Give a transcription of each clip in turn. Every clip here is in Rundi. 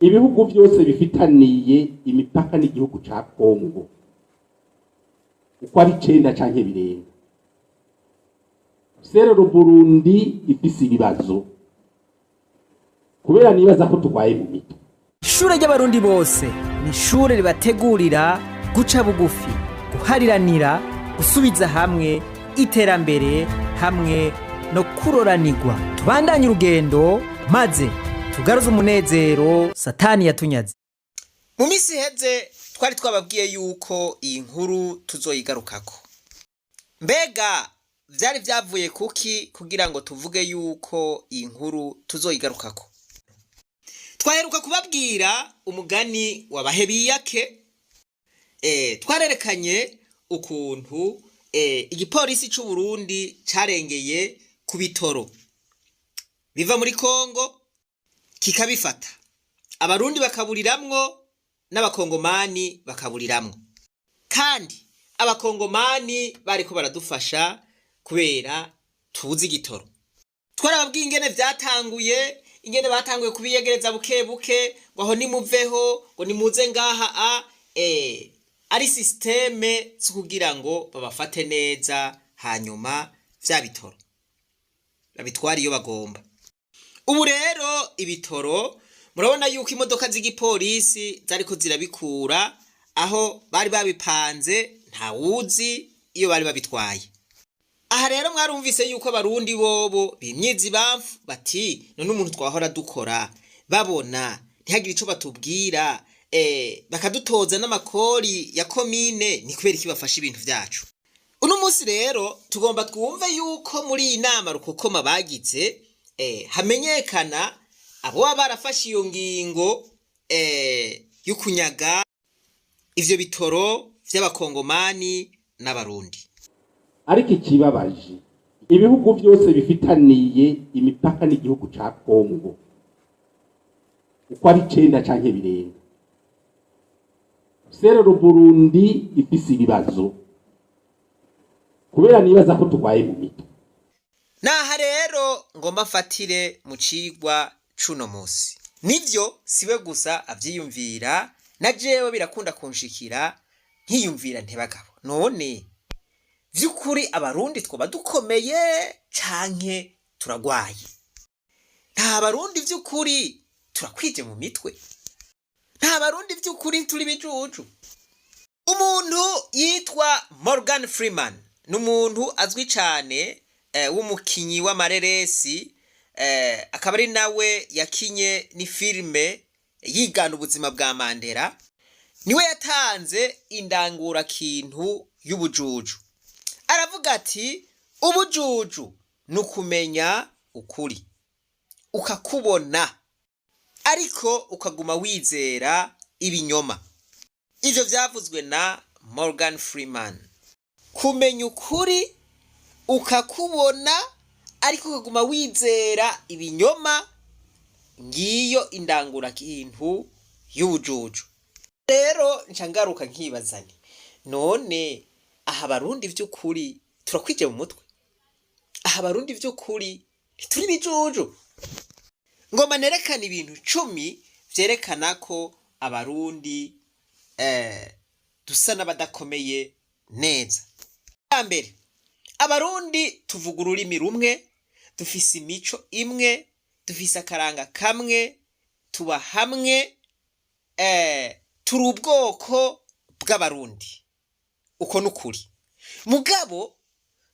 ibihugu byose bifitaniye imipaka n'igihugu ca Kongo uko ari 9 canke birenga. Rero Burundi ifise ibibazo kubera nibaza ko turwaye mu mitwe. Ishure ry'abarundi bose ni ishure ribategurira guca bugufi, guhariranira, gusubiza hamwe iterambere hamwe no kuroranirwa. Tubandanye urugendo maze tugaruze umunezero Satani yatunyaze. Mu misi heze twari twababwiye yuko iyi nkuru tuzoyigarukako. Mbega vyari vyavuye kuki kugira ngo tuvuge yuko iyi nkuru tuzoyigarukako? Twaheruka kubabwira umugani w'abahebiyake. Twarerekanye ukuntu igipolisi c'u Burundi carengeye ku bitoro biva muri Kongo kikabifata, abarundi bakaburiramwo n'abakongomani bakaburiramwo, kandi abakongomani bariko baradufasha kubera tuzi igitoro. Twarababwiye ingene vyatanguye, ingene batanguye kubiyegereza buke buke, ngo aho nimuveho, ngo nimuze ngaha ari systeme zo kugira ngo babafate neza, hanyuma vya bitoro babitwara iyo bagomba. Ubu rero ibitoro murabona yuko imodoka z'igipolisi zariko zirabikura aho bari babipanze, nta wuzi iyo bari babitwaye. Aha rero mwarumvise yuko abarundi bobo bimyiza ibamfu bati none umuntu twahora dukora babona ntihagire ico batubwira, bakadutoza n'amakori ya komine, ni kubera iki bafasha ibintu vyacu. Uno munsi rero tugomba twumve yuko muri iyi nama rukokoma bagize hamenyekana abo barafashe iyo ngingo y'ukunyaga ivyo bitoro vy'abakongomani n'abarundi. Ariko ikibabaje, ibihugu byose bifitaniye imipaka n'igihugu ca Kongo uko ari 9 canke birenga. Rero Burundi ifise ibibazo kubera nibaza ko turwaye mu mitwe. Naha rero ngomba mfatire mu cigwa cuno musi. Nivyo siwe gusa avyiyumvira, na jewe birakunda kunshikira nkiyumvira ntebagabo, none vy'ukuri abarundi twoba dukomeye canke turagwaye? Nta barundi vy'ukuri turakwije mu mitwe? Nta barundi vy'ukuri turi bijuju? Umuntu yitwa Morgan Freeman n'umuntu azwi cane w'umukinyi w'amareresi, akaba ari nawe yakinye ni filme yigana ubuzima bwa Mandela. Niwe yatanze indangura kintu y'ubujuju. Aravuga ati ubujuju nukumenya ukuri ukakubona ariko ukaguma wizera ibinyoma. Ivyo vyavuzwe na Morgan Freeman. Kumenya ukuri ukakubona ariko ukaguma wizera ibinyoma, ngiyo indangura kintu y'ubujuju. Rero ncangaruka nkibazani, none aha barundi vy'ukuri turakwije mu mutwe? Aha barundi vy'ukuri ntituri bijuju? Ngoma nerekana ibintu 10 vyerekana ko abarundi dusa n'abadakomeye neza. Mbere, abarundi tuvuga ururimi rumwe, dufise imico imwe, dufise akaranga kamwe, tuba hamwe, turi ubwoko bw'abarundi. Uko nukuri. Mugabo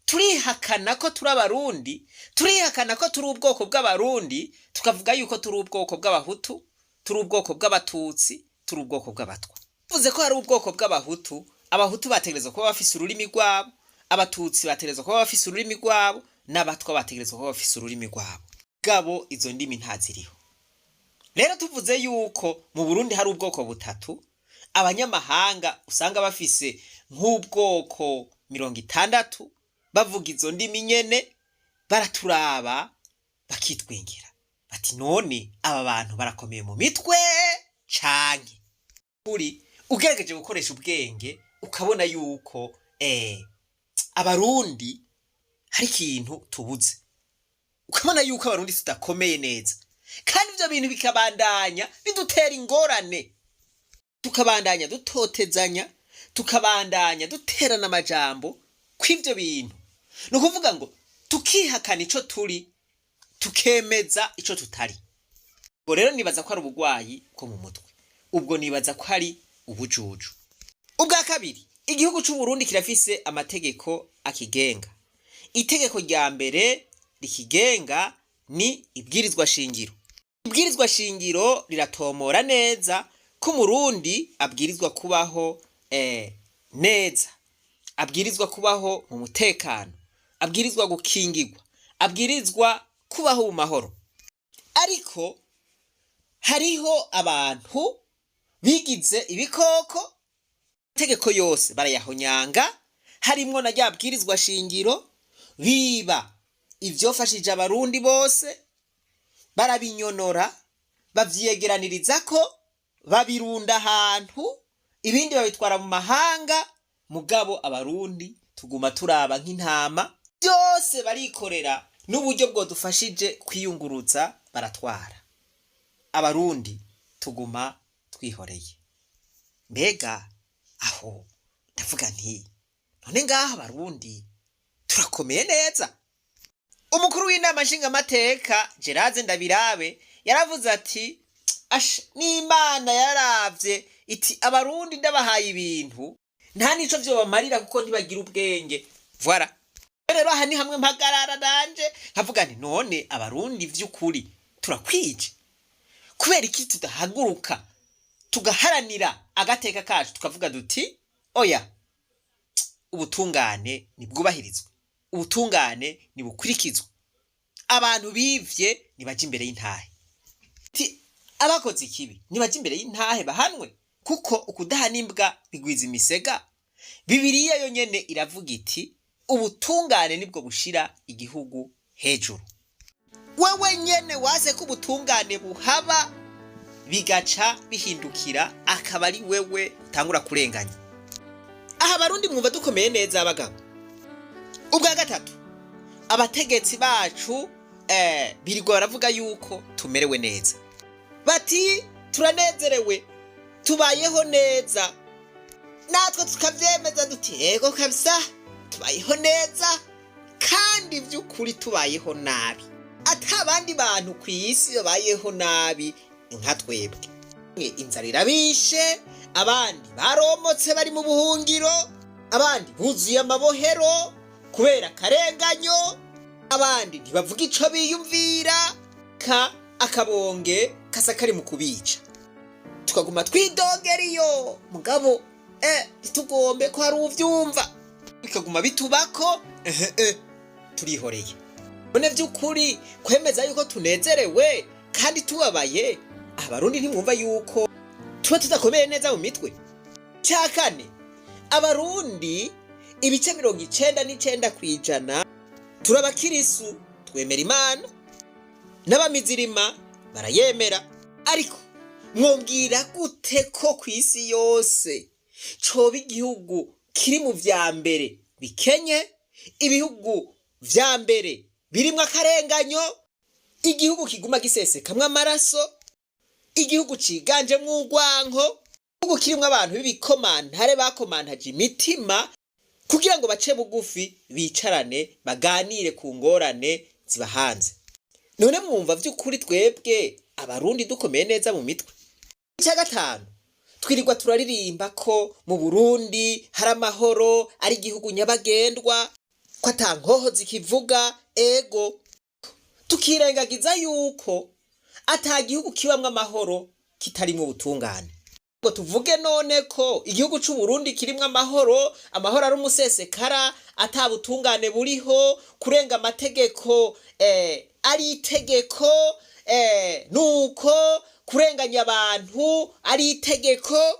turihakana ko turi abarundi, turihakana ko turi ubwoko bw'abarundi, tukavuga yuko turi ubwoko bw'abahutu, turi ubwoko bw'abatutsi, turi ubwoko bw'abatwa. Tuvuze ko hari ubwoko bw'abahutu, abahutu bategerezwa kuba bafise ururimi rwabo, abatutsi bategerezwa kuba bafise ururimi rwabo, n'abatwa bategerezwa kuba bafise ururimi rwabo. Gabo izo ndimi ntaziriho. Rero tuvuze yuko mu Burundi hari ubwoko butatu, abanyamahanga usanga bafise nk'ubwoko 60 bavuga izo ndimi nyene, baraturaba bakitwengera bati none aba bantu barakomeye mu mitwe canke? Kuri ugerageje gukoresha ubwenge ukabona yuko abarundi hari ikintu tubuze, ukabona yuko abarundi tudakomeye neza. kandi ivyo bintu bikabandanya bidutera ingorane, tukabandanya dutotezanya, tukabandanya duterana amajambo kw'ivyo bintu. Ni ukuvuga ngo tukihakana ico turi, tukemeza ico tutari. Ubwo rero nibaza ko ari ubugwayi bwo mu mutwe, ubwo nibaza ko ari ubujuju. Ubwa kabiri, igihugu c'u Burundi kirafise amategeko akigenga. Itegeko rya mbere rikigenga ni ibwirizwa shingiro. Ibwirizwa shingiro riratomora neza ko Umurundi abwirizwa kubaho neza, abwirizwa kubaho mu mutekano, abwirizwa gukingirwa, abwirizwa kubaho mu mahoro. Ariko hariho abantu bigize ibikoko, itegeko yose barayahonyanga, harimwo na rya bwirizwa shingiro, biba ivyofashije abarundi bose, barabinyonora, bavyegeraniriza ko, babirunda ahantu, ibindi babitwara mu mahanga, mugabo abarundi tuguma turaba nk'intama, byose barikorera n'uburyo bwodufashije kwiyunguruza baratwara. Abarundi tuguma twihoreye. Mbega aho ndavuga nti none ngaha abarundi turakomeye neza. Umukuru w'inama nshingamateka Gerard Ndabirabe yaravuze ati n'Imana yaravye iti abarundi ndabahaye ibintu nta nico vyo bamarira kuko ntibagira ubwenge. Voilà. Rero aha ni hamwe mpagarara danje nkavuga nti none abarundi vy'ukuri turakwije. Kubera iki tudahaguruka tugaharanira agateka kacu tukavuga duti oya, ubutungane nibwubahirizwe, ubutungane nibukurikizwe, abantu bivye nibaje imbere y'intahe, abakoze ikibi nibaje imbere y'intahe bahanwe, kuko ukudahana imbwa bigwiza imisega. Bibiliya yo nyene iravuga iti ubutungane nibwo bushira igihugu hejuru. Wewe nyene waze ko ubutungane buhaba bigaca bihindukira akaba ari wewe tangura kurenganya. Aha abarundi mwumva dukomeye neza abagabo. Ubwa gatatu, abategetsi bacu birirwa baravuga yuko tumerewe neza, bati turanezerewe, tubayeho neza, natwe tukavyemeza duti yego kabisa tubayeho neza, kandi vy'ukuri tubayeho nabi. Atabandi bantu kw'isi babayeho nabi nka twebwe. Inzara irabishe, abandi baromotse bari mu buhungiro, abandi buzuye amabohero kubera akarenganyo, abandi ntibavuga ico biyumvira, akabonge kasa kari mu kubica. Tukaguma twidogera iyo mugabo ntitugombe ko hari uvyumva, bikaguma bitubako turihoreye. None vy'ukuri kwemeza yuko tunezerewe kandi tubabaye, abarundi ntimwumva yuko tuba tudakomeye neza mu mitwe. Cya kane, abarundi ibice 99% turabakirisu, twemera Imana, n'abamizirima barayemera. Ariko mwumvira gute ko kw'isi yose coba igihugu kiri mu vya mbere bikenye, ibihugu vya mbere birimwo akarenganyo, igihugu kiguma gisesekamwo amaraso, igihugu ciganjemwo urwanko, igihugu kirimwo abantu b'ibikomantare bakomantaje imitima kugira ngo bace bugufi bicarane baganire ku ngorane ziba hanze. None mwumva vy'ukuri twebwe abarundi dukomeye neza mu mitwe. Icya gatanu, twirirwa turaririmba ko mu Burundi hari amahoro, ari igihugu nyabagendwa, ko atankoho zikivuga, ego tukirengagiza yuko ata gihugu kibamwe amahoro kitarimo ubutungane. Ngo tuvuge none ko igihugu c'u Burundi kirimwe amahoro, amahoro ari umusesekara, atabutungane buriho, kurenga amategeko ari itegeko, nuko kurenganya abantu ari itegeko,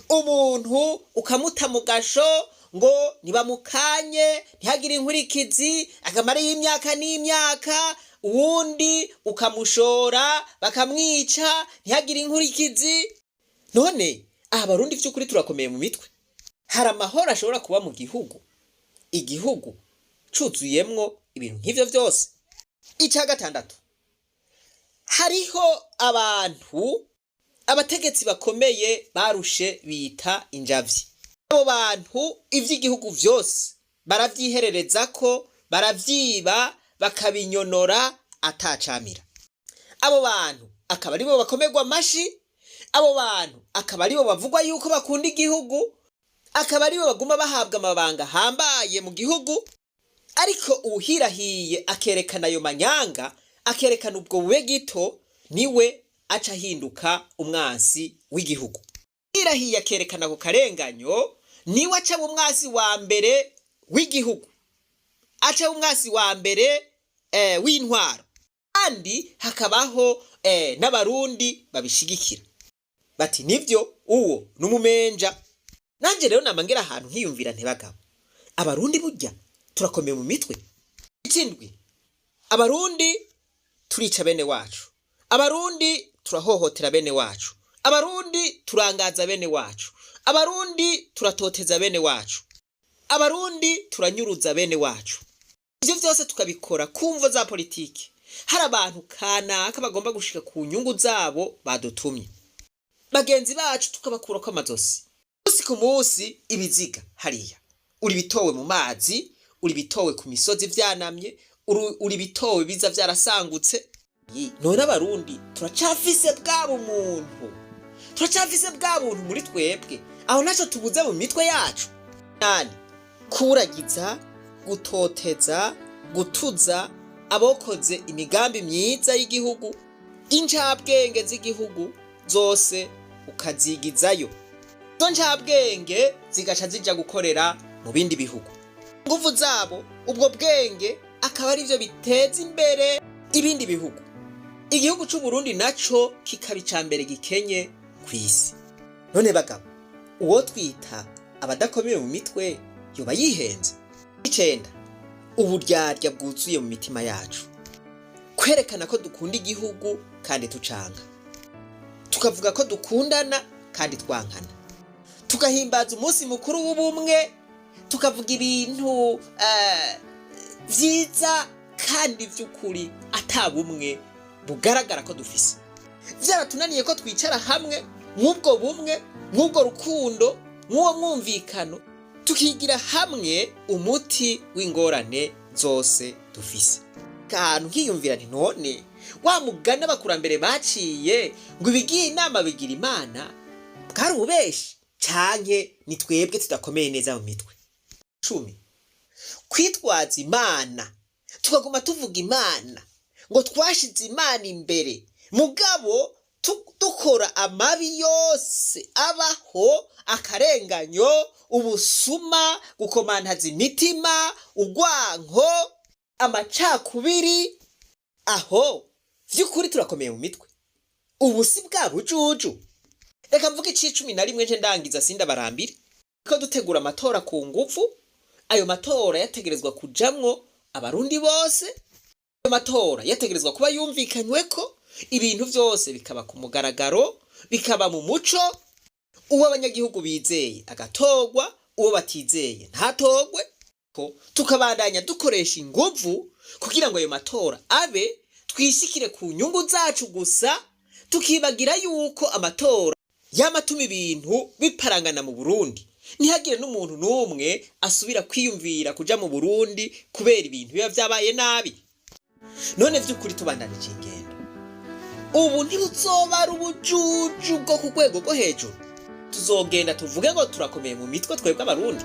umuntu ukamuta mu gasho ngo nibamukanye ntihagire inkurikizi akamara y'imyaka n'imyaka, uwundi ukamushora bakamwica ntihagire inkurikizi. None aha abarundi vy'ukuri turakomeye mu mitwe. Hari amahoro ashobora kuba mu gihugu, igihugu cuzuyemwo ibintu nk'ivyo vyose. Icya gatandatu, hariho abantu abategetsi bakomeye barushe bita injavyi. Abo bantu ivy'igihugu vyose baravyiherereza ko, baravyiba bakabinyonora atacamira. Abo bantu akaba aribo bakomerwa amashi, abo bantu akaba aribo bavugwa yuko bakunda igihugu, akaba aribo baguma bahabwa amabanga hambaye mu gihugu, ariko uwuhirahiye akerekana ayo manyanga, akerekana ubwo bube gito, niwe aca ahinduka umwansi w'igihugu. Uhirahiye akerekana ako karenganyo, niwe aca umwansi wa mbere w'igihugu, aca umwansi wa mbere w'intwaro. Kandi hakabaho n'abarundi babishigikira bati nivyo uwo numumenja. Nanje rero namangera ahantu nkiyumvira ntibagabo, abarundi burya turakomeye mu mitwe. Ikindwi, abarundi turica bene wacu, abarundi turahohotera bene wacu, abarundi turangaza bene wacu, abarundi turatoteza bene wacu, abarundi turanyuruza bene wacu. Ivyo vyose tukabikora kumvo za politiki. Hari abantu kanaka bagomba gushika ku nyungu zabo badutumye, bagenzi bacu tukabakura ko amazosi. Usi ku munsi ibiziga hariya, uri bitowe mu mazi, uri bitowe ku misozi vyanamye, uri bitowe biza vyarasangutse. None abarundi turacafise bwabo umuntu, turacafise bwabo umuntu muri twebwe, aho naco tubuze mu mitwe yacu. Nani kuragiza, gutoteza, gutuza abokoze imigambi myiza y'igihugu, incabwenge z'igihugu zose ukazigizayo. Zo ncabwenge zigaca zija gukorera mu bindi bihugu. Nguvu zabo ubwo bwenge akaba ari byo biteza imbere ibindi bihugu. Igihugu c'u Burundi naco kikaba icambere gikenye kw'isi. None bagabo, uwo twita abadakomeye mu mitwe yoba yihenze. 9, uburyarya bwuzuye mu mitima yacu, kwerekana ko dukunda igihugu kandi tucanga, tukavuga ko dukundana kandi twankana, tukahimbaza umunsi mukuru w'ubumwe, tukavuga ibintu vyiza kandi vy'ukuri atabumwe bugaragara ko dufise. Vyaratunaniye ko twicara hamwe nk'ubwo bumwe, nk'ubwo rukundo, nk'uwo mwumvikano, tukigira hamwe umuti w'ingorane zose dufise. Kantu nkiyumvira nti none wa mugana abakurambere baciye ngo ibigiye inama bigira imana, bwari ububeshi canke ni twebwe tudakomeye neza mu mitwe? 10, kwitwaza imana tukaguma tuvuga imana ngo twashize imana imbere, mugabo dukora amabi yose abaho, akarenganyo, ubusuma, gukomantaza imitima, ugwanko, amacakubiri. Aho vy'ukuri turakomeye mu mitwe, ubu si bwa bujuju. Reka mvuga 11 nje ndangiza sinda barambire ko dutegura amatora ku nguvu. Ayo matora yategerezwa kujamwo abarundi bose, ayo matora yategerezwa kuba yumvikanyweko, ibintu vyose bikaba ku mugaragaro, bikaba mu muco, uwo abanyagihugu bizeye agatogwa, uwo batizeye ntatogwe. Ko tukabandanya dukoresha inguvu kugira ngo ayo matora abe, twishikire ku nyungu zacu gusa, tukibagira yuko amatora yamatuma ibintu biparangana mu Burundi. Ntihagire n'umuntu n'umwe asubira kwiyumvira kuja mu Burundi kubera ibintu biba vyabaye nabi. None vy'ukuri tubandanije ingendo, ubu ntibuzoba ari ubujuju bwo ku rwego rwo hejuru. Tuzogenda tuvuge ngo turakomeye mu mitwe twebwe abarundi.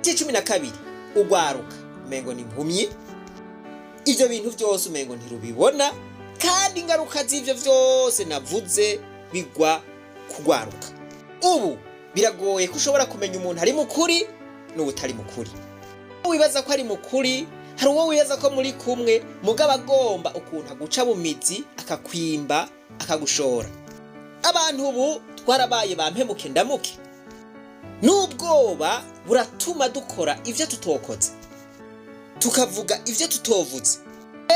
12, ugwaruka umengo ni impumyi, ivyo bintu vyose umengo ntirubibona, kandi ingaruka z'ivyo vyose navuze bigwa kugwaruka. Ubu biragoye ko ushobora kumenya umuntu ari mukuri n'ubutari mukuri. Wibaza ko ari mukuri, hari uwo wibaza ko muri kumwe, mugabo agomba ukuntu aguca mu mizi, akakwimba, akagushora. Abantu ubu twarabaye bampemuke ndamuke, n'ubwoba buratuma dukora ivyo tutokoze, tukavuga ivyo tutovuze.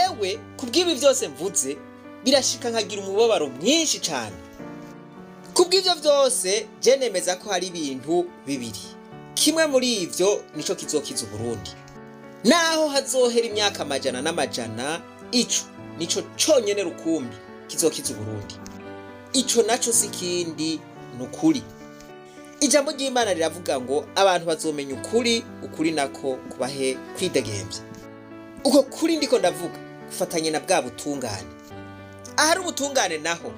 Ewe kubw'ibi vyose mvuze, birashika nkagira umubabaro mwinshi cyane. Kubw'ivyo vyose je nemeza ko hari ibintu bibiri, kimwe muri ivyo nico kizokiza Burundi. Naho hazohera imyaka amajana n'amajana, ico nico conyene rukumbi kizokiza Uburundi. Ico naco si kindi ni ukuri. Ijambo ry'Imana riravuga ngo abantu bazomenya ukuri, ukuri nako kubahe kwidegemvya. Uko kuri ndiko ndavuga gufatanye na bwa butungane. Ahari ubutungane naho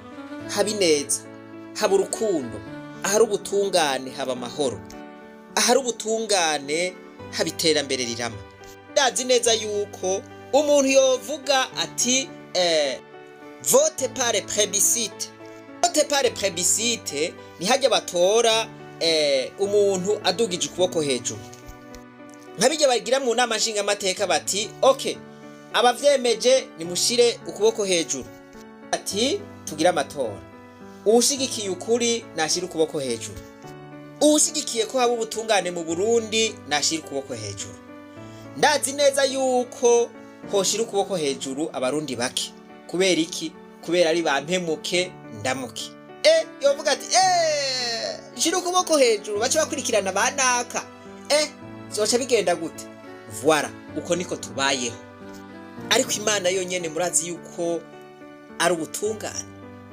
haba ineza, haba urukundo. Ahari ubutungane haba amahoro. Ahari ubutungane haba iterambere rirama. Ndazi neza yuko umuntu yovuga ati vote par plébiscite. Vote par plébiscite ni hajya batora umuntu adugije ukuboko hejuru. Nkabijya bagira mu nama nshinga amateka bati okay, abavyemeje nimushire ukuboko hejuru. Ati tugira amatora. Uwushigikiye ukuri nashira ukuboko hejuru. Uwushigikiye ko haba ubutungane mu Burundi nashira ukuboko hejuru. Ndazi neza yuko hoshira ukuboko hejuru abarundi bake. Kubera iki? Kubera ari bampemuke ndamuke. Yovuga ati shira ukuboko hejuru bace bakurikirana banaka. Zoca bigenda gute? Voilà, uko niko tubayeho. Ariko Imana yonyene murazi yuko ari ubutungane.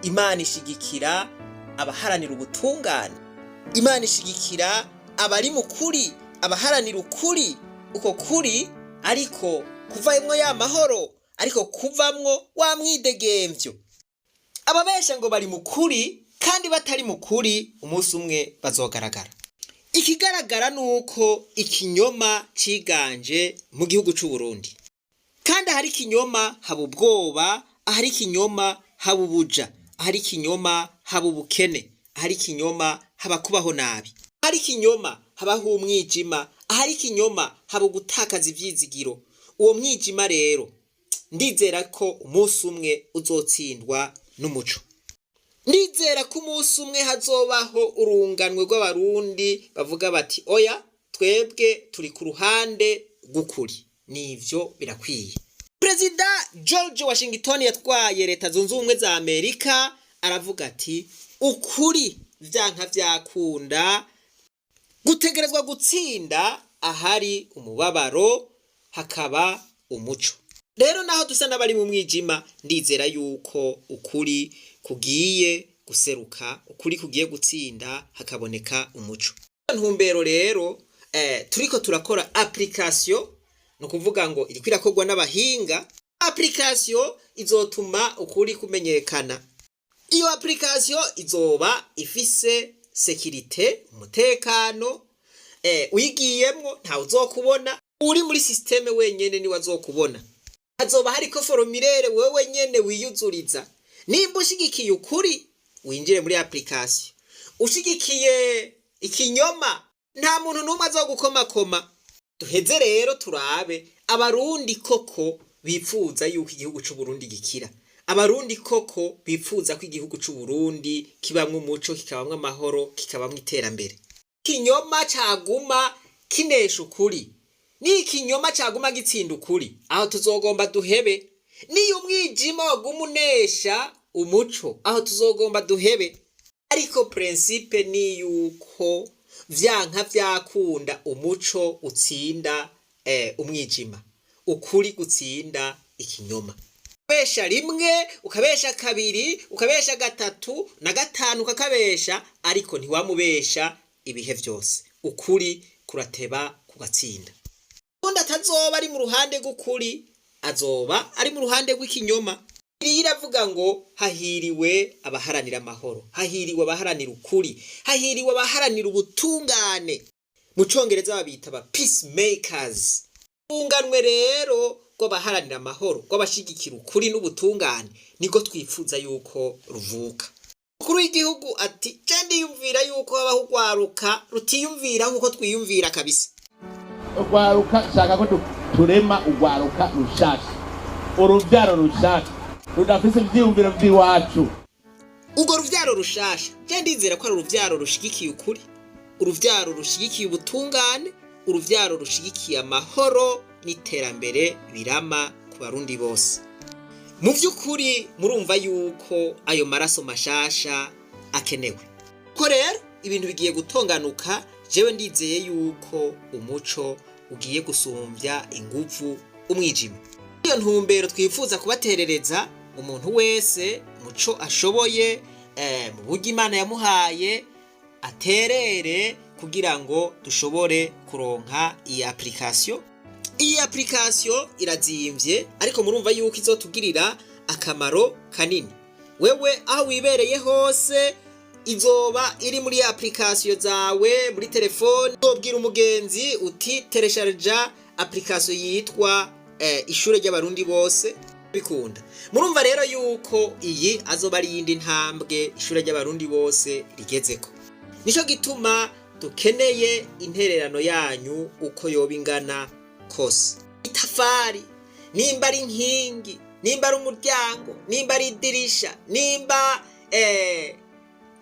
Imana ishigikira abaharanira ubutungane. Imana ishigikira abari mu kuri, abaharanira ukuri. Uko kuri ariko kuvamwo ya mahoro, ariko kuvamwo wa mwidegemvyo. Ababesha ngo bari mu kuri kandi batari mu kuri umunsi umwe bazogaragara. Ikigaragara nuko ikinyoma ciganje mu gihugu c'u Burundi. Kandi ahari ikinyoma haba ubwoba, ahari ikinyoma haba ubuja, ahari ikinyoma haba ubukene, ahari ikinyoma haba kubaho nabi, ahari ikinyoma habaho umwijima, ahari ikinyoma haba gutakaza ivyizigiro. Uwo mwijima rero ndizera ko umunsi umwe uzotsindwa n'umuco. Ndizera ko umunsi umwe hazobaho urunganwe rw'abarundi bavuga bati oya twebwe turi ku ruhande rw'ukuri. Nivyo birakwiye. Perezida George Washington yatwaye leta zunze ubumwe za Amerika aravuga ati ukuri vyanka vyakunda gutegerezwa gutsinda ahari umubabaro hakaba umuco. Rero naho dusa n'abari mu mwijima ndizera yuko ukuri kugiye guseruka, ukuri kugiye gutsinda hakaboneka umuco. Ntumbero rero turiko turakora application, no kuvuga ngo iri kwirakorwa n'abahinga. Application izotuma ukuri kumenyekana. Iyo application izoba ifise security, umutekano, uyigiyemwo nta uzokubona, uri muri systeme wenyene ni wazokubona. Hazoba hariko formulaire wewe nyene wiyuzuriza. Nimba ushigikiye ukuri winjire muri application, ushigikiye ikinyoma nta muntu numwe azogukomakoma. Duheze rero turabe abarundi koko bifuza yuko igihugu c'u Burundi gikira. Abarundi koko bifuza ko igihugu c'u Burundi kibamwe umuco, kikabamwe amahoro, kikabamwe iterambere. Kinyoma caguma kinesha ukuri, ni ikinyoma caguma gitsinda ukuri, aho tuzogomba duhebe. Ni umwijima waguma unesha umuco, aho tuzogomba duhebe. Ariko principe ni yuko vyanka vyakunda umuco utsinda umwijima, ukuri gutsinda ikinyoma. Ukabesha rimwe, ukabesha kabiri, ukabesha gatatu na gatanu ukakabesha, ariko ntiwamubesha ibihe vyose. Ukuri kurateba kugatsinda. Undi atazoba ari mu ruhande rw'ukuri, azoba ari mu ruhande rw'ikinyoma. Iravuga ngo hahiriwe abaharanira amahoro, hahiriwe abaharanira ukuri, hahiriwe abaharanira ubutungane. Mu Congereza babita ba peacemakers. Tunganwe rero ko baharanira amahoro, ko bashigikira ukuri n'ubutungane, niko twifuza yuko ruvuka. Ukuru w'igihugu ati kandi yumvira yuko habaho ugwaruka rutiyumvira nkuko twiyumvira kabisa. Ugwaruka shaka ko turema ugwaruka rushasha, uruvyaro rushasha rudafise ivyiyumviro vy'iwacu. Ugo ruvyaro rushasha je ndizera ko ari uruvyaro rushigikiye ukuri, uruvyaro rushigikiye ubutungane, uruvyaro rushigikiye amahoro n'iterambere birama ku barundi bose. Mu vy'ukuri murumva yuko ayo maraso mashasha akenewe. Ko rero ibintu bigiye gutonganuka, jewe ndizeye yuko umuco ugiye gusumbya inguvu umwijima. Iyo ntumbero twifuza kubaterereza umuntu wese muco ashoboye mu buryo Imana yamuhaye aterere kugira ngo dushobore kuronka iyi application. Iyi application irazimvye ariko murumva yuko izotugirira akamaro kanini. Wewe aho wibereye hose izoba iri muri application zawe muri telefone. Ubwira umugenzi uti teresharja application yitwa ishure ry'abarundi bose bikunda. Murumva rero yuko iyi azoba ari yindi ntambwe ishure ry'abarundi bose rigezeko. Nico gituma dukeneye intererano yanyu uko yoba ingana kose. Itafari, nimba ari inkingi, nimba ari umuryango, nimba ari idirisha, nimba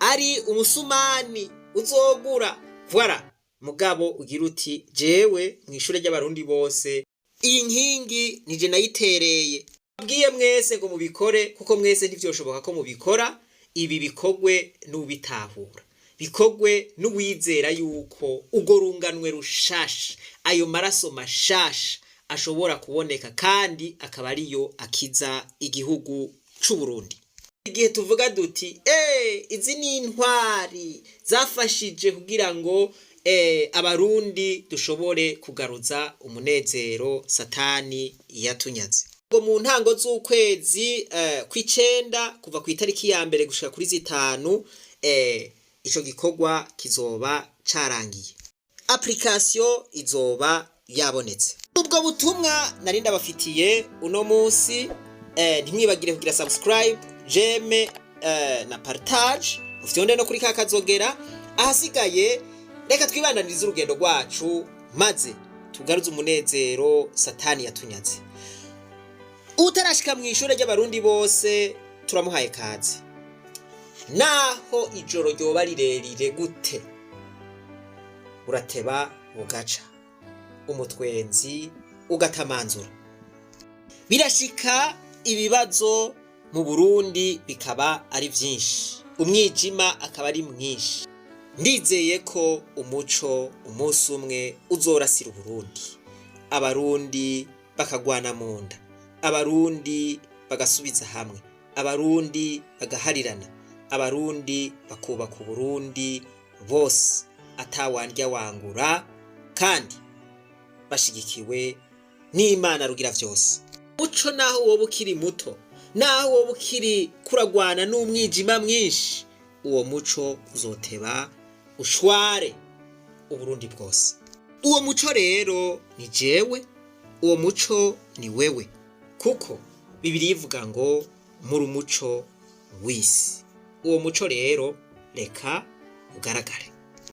ari umusumani uzogura, voilà, mugabo ugira uti jewe mu ishure ry'abarundi bose iyi nkingi nije nayitereye. Abwiye mwese ngo mubikore kuko mwese ntivyoshoboka ko mubikora. Ibi bikogwe n'ubitahura, bikogwe n'uwizera yuko ugo runganwe rushasha, ayo maraso mashasha ashobora kuboneka kandi akaba ariyo akiza igihugu c'u Burundi. Igihe tuvuga duti izi ni intwari zafashije kugira ngo abarundi dushobore kugaruza umunezero Satani yatunyaze. Ngo mu ntango z'ukwezi kw'icenda kuva ku itariki ya mbere gushika kuri 5 ico gikorwa kizoba carangiye, application izoba yabonetse. Ubwo butumwa nari ndabafitiye uno munsi. Ntimwibagire kugira subscribe, j'aime na partage, ufyonde no kuri kakazogera. Ahasigaye reka twibandanirize urugendo rwacu maze tugaruze umunezero Satani yatunyaze. Utarashika mu ishure ry'abarundi bose turamuhaye kazi. Naho ijoro ryoba rirerire gute urateba bugaca, umutwenzi ugatamanzura. Birashika ibibazo mu Burundi bikaba ari vyinshi, umwijima akaba ari mwinshi. Ndizeye ko umuco umunsi umwe uzorasira Uburundi, abarundi bakagwana mu nda, abarundi bagasubiza hamwe, abarundi bagaharirana, abarundi bakubaka Uburundi bose atawandya wangura kandi bashigikiwe n'Imana rugira vyose. Muco naho wowe ukiri muto, naho wowe ukiri kuragwana n'umwijima mwinshi, uwo muco uzoteba ushware Uburundi bwose. Uwo muco rero ni jewe, uwo muco ni wewe, kuko Bibiliya ivuga ngo muri umuco w'isi. Uwo muco rero reka ugaragare.